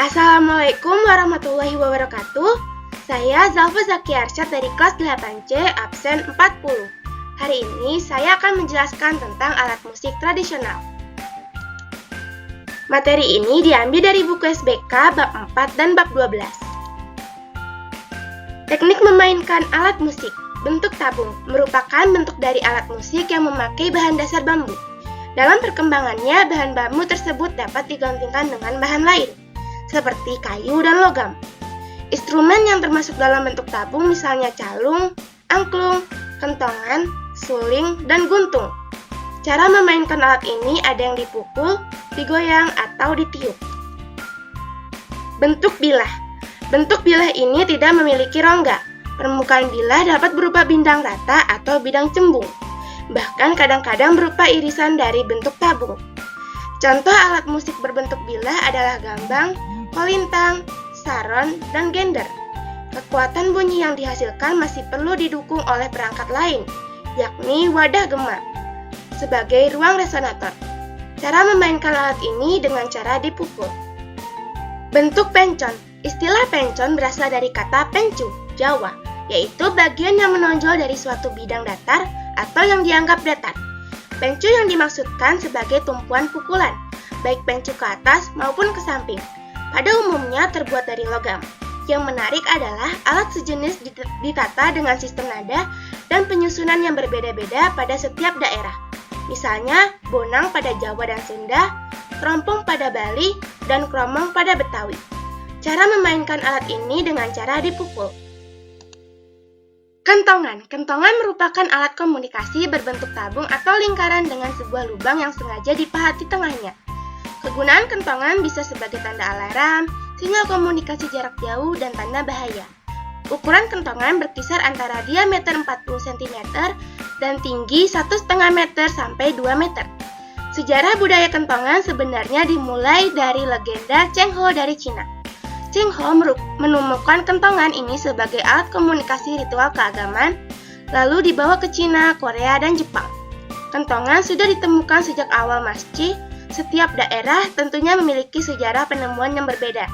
Assalamualaikum warahmatullahi wabarakatuh. Saya Zalfa Zaki Arsyad dari kelas 8C, absen 40. Hari ini saya akan menjelaskan tentang alat musik tradisional. Materi ini diambil dari buku SBK bab 4 dan bab 12. Teknik memainkan alat musik. Bentuk tabung merupakan bentuk dari alat musik yang memakai bahan dasar bambu. Dalam perkembangannya, bahan bambu tersebut dapat digantikan dengan bahan lain, seperti kayu dan logam. Instrumen yang termasuk dalam bentuk tabung misalnya calung, angklung, kentongan, suling, dan guntung. Cara memainkan alat ini ada yang dipukul, digoyang, atau ditiup. Bentuk bilah. Bentuk bilah ini tidak memiliki rongga. Permukaan bilah dapat berupa bidang rata atau bidang cembung. Bahkan kadang-kadang berupa irisan dari bentuk tabung. Contoh alat musik berbentuk bilah adalah gambang, kolintang, saron, dan gender. Kekuatan bunyi yang dihasilkan masih perlu didukung oleh perangkat lain, yakni wadah gema, sebagai ruang resonator. Cara memainkan alat ini dengan cara dipukul. Bentuk pencon. Istilah pencon berasal dari kata pencu, Jawa, yaitu bagian yang menonjol dari suatu bidang datar atau yang dianggap datar. Pencu yang dimaksudkan sebagai tumpuan pukulan, baik pencu ke atas maupun ke samping. Pada umumnya terbuat dari logam. Yang menarik adalah alat sejenis ditata dengan sistem nada dan penyusunan yang berbeda-beda pada setiap daerah. Misalnya, bonang pada Jawa dan Sunda, kerompong pada Bali, dan kromong pada Betawi. Cara memainkan alat ini dengan cara dipukul. Kentongan. Kentongan merupakan alat komunikasi berbentuk tabung atau lingkaran dengan sebuah lubang yang sengaja dipahat di tengahnya. Kegunaan kentongan bisa sebagai tanda alarm, sinyal komunikasi jarak jauh, dan tanda bahaya. Ukuran kentongan berkisar antara diameter 40 cm dan tinggi 1,5 meter sampai 2 meter. Sejarah budaya kentongan sebenarnya dimulai dari legenda Cheng Ho dari Cina. Cheng Ho menemukan kentongan ini sebagai alat komunikasi ritual keagamaan, lalu dibawa ke Cina, Korea, dan Jepang. Kentongan sudah ditemukan sejak awal Meiji. Setiap daerah tentunya memiliki sejarah penemuan yang berbeda.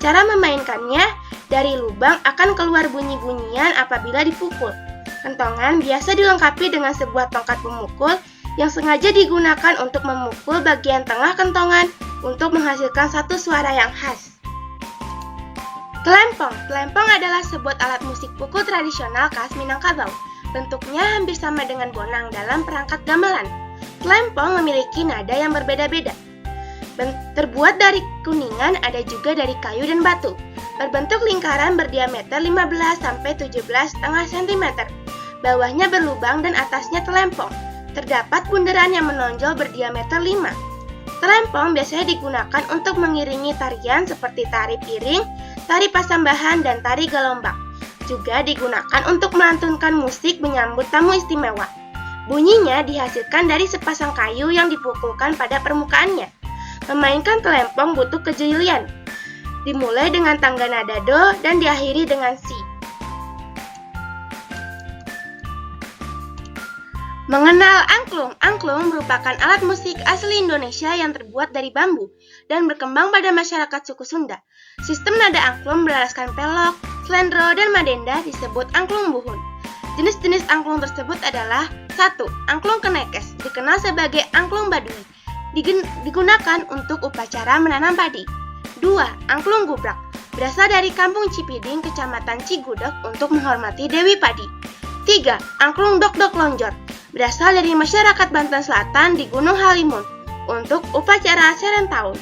Cara memainkannya, dari lubang akan keluar bunyi-bunyian apabila dipukul. Kentongan biasa dilengkapi dengan sebuah tongkat pemukul yang sengaja digunakan untuk memukul bagian tengah kentongan untuk menghasilkan satu suara yang khas. Kelempong. Kelempong adalah sebuah alat musik pukul tradisional khas Minangkabau. Bentuknya hampir sama dengan bonang dalam perangkat gamelan. Kelempong memiliki nada yang berbeda-beda. Terbuat dari kuningan, ada juga dari kayu dan batu. Berbentuk lingkaran berdiameter 15-17,5 cm. Bawahnya berlubang dan atasnya telempong. Terdapat bundaran yang menonjol berdiameter 5. Telempong biasanya digunakan untuk mengiringi tarian seperti tari piring, tari pasambahan, dan tari galombang. Juga digunakan untuk melantunkan musik menyambut tamu istimewa. Bunyinya dihasilkan dari sepasang kayu yang dipukulkan pada permukaannya. Memainkan telempong butuh kejelian. Dimulai dengan tangga nada do dan diakhiri dengan si. Mengenal angklung. Angklung merupakan alat musik asli Indonesia yang terbuat dari bambu dan berkembang pada masyarakat suku Sunda. Sistem nada angklung beralaskan pelok, slendro, dan madenda disebut angklung buhun. Jenis-jenis angklung tersebut adalah 1. Angklung kenekes, dikenal sebagai angklung Baduy, digunakan untuk upacara menanam padi. 2. Angklung gubrak, berasal dari kampung Cipiding, kecamatan Cigudeg untuk menghormati Dewi Padi. 3. Angklung dok-dok lonjor, berasal dari masyarakat Banten Selatan di Gunung Halimun untuk upacara Serentahun.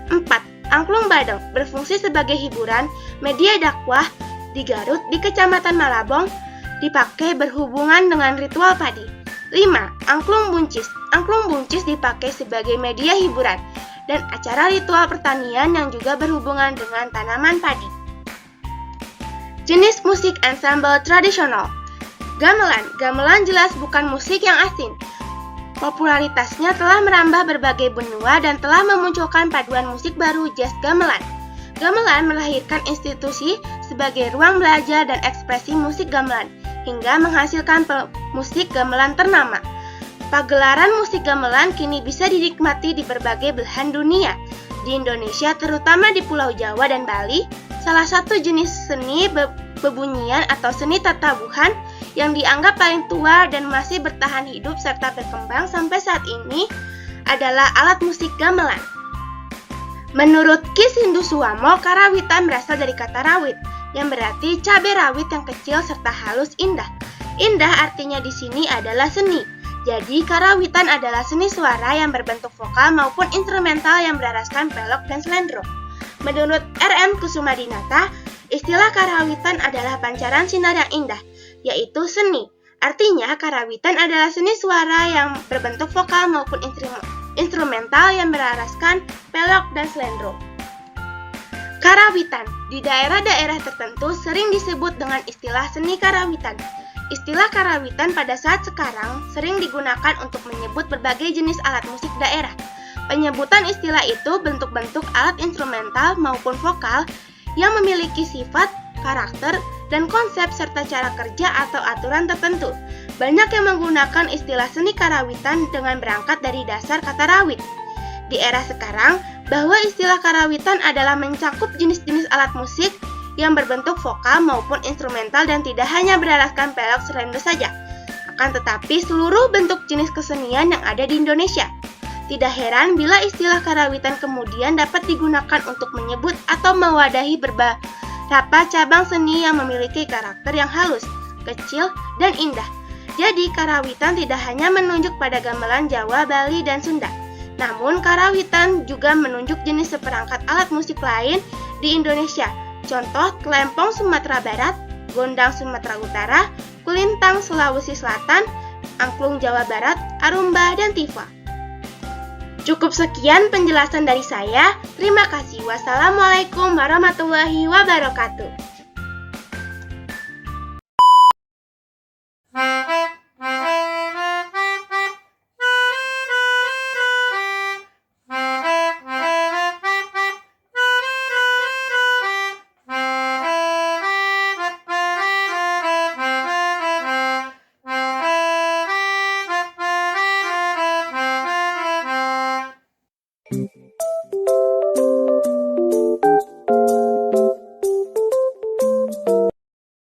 4. Angklung badeng, berfungsi sebagai hiburan, media dakwah di Garut di kecamatan Malabong, dipakai berhubungan dengan ritual padi. 5. Angklung buncis. Angklung buncis dipakai sebagai media hiburan dan acara ritual pertanian yang juga berhubungan dengan tanaman padi. Jenis musik ensemble tradisional. Gamelan. Gamelan jelas bukan musik yang asing. Popularitasnya telah merambah berbagai benua dan telah memunculkan paduan musik baru jazz gamelan. Gamelan melahirkan institusi sebagai ruang belajar dan ekspresi musik gamelan, hingga menghasilkan musik gamelan ternama. Pagelaran musik gamelan kini bisa dinikmati di berbagai belahan dunia. Di Indonesia, terutama di Pulau Jawa dan Bali, salah satu jenis seni bebunyian atau seni tatabuhan yang dianggap paling tua dan masih bertahan hidup serta berkembang sampai saat ini adalah alat musik gamelan. Menurut Ki Sindu Suwamo, karawitan berasal dari kata rawit, yang berarti cabai rawit yang kecil serta halus indah. Indah artinya di sini adalah seni. Jadi, karawitan adalah seni suara yang berbentuk vokal maupun instrumental yang beraraskan pelok dan slendro. Menurut R.M. Kusumadinata, istilah karawitan adalah pancaran sinar yang indah, yaitu seni. Artinya, karawitan adalah seni suara yang berbentuk vokal maupun instrumental yang beraraskan pelok dan slendro. Karawitan di daerah-daerah tertentu sering disebut dengan istilah seni karawitan. Istilah karawitan pada saat sekarang sering digunakan untuk menyebut berbagai jenis alat musik daerah. Penyebutan istilah itu bentuk-bentuk alat instrumental maupun vokal yang memiliki sifat, karakter, dan konsep serta cara kerja atau aturan tertentu. Banyak yang menggunakan istilah seni karawitan dengan berangkat dari dasar kata rawit. Di era sekarang, bahwa istilah karawitan adalah mencakup jenis-jenis alat musik yang berbentuk vokal maupun instrumental dan tidak hanya beralaskan pelok slendro saja, akan tetapi seluruh bentuk jenis kesenian yang ada di Indonesia. Tidak heran bila istilah karawitan kemudian dapat digunakan untuk menyebut atau mewadahi beberapa cabang seni yang memiliki karakter yang halus, kecil, dan indah. Jadi, karawitan tidak hanya menunjuk pada gamelan Jawa, Bali, dan Sunda. Namun, karawitan juga menunjuk jenis seperangkat alat musik lain di Indonesia. Contoh, kelempong Sumatera Barat, gondang Sumatera Utara, kulintang Sulawesi Selatan, angklung Jawa Barat, arumba, dan tifa. Cukup sekian penjelasan dari saya. Terima kasih. Wassalamualaikum warahmatullahi wabarakatuh.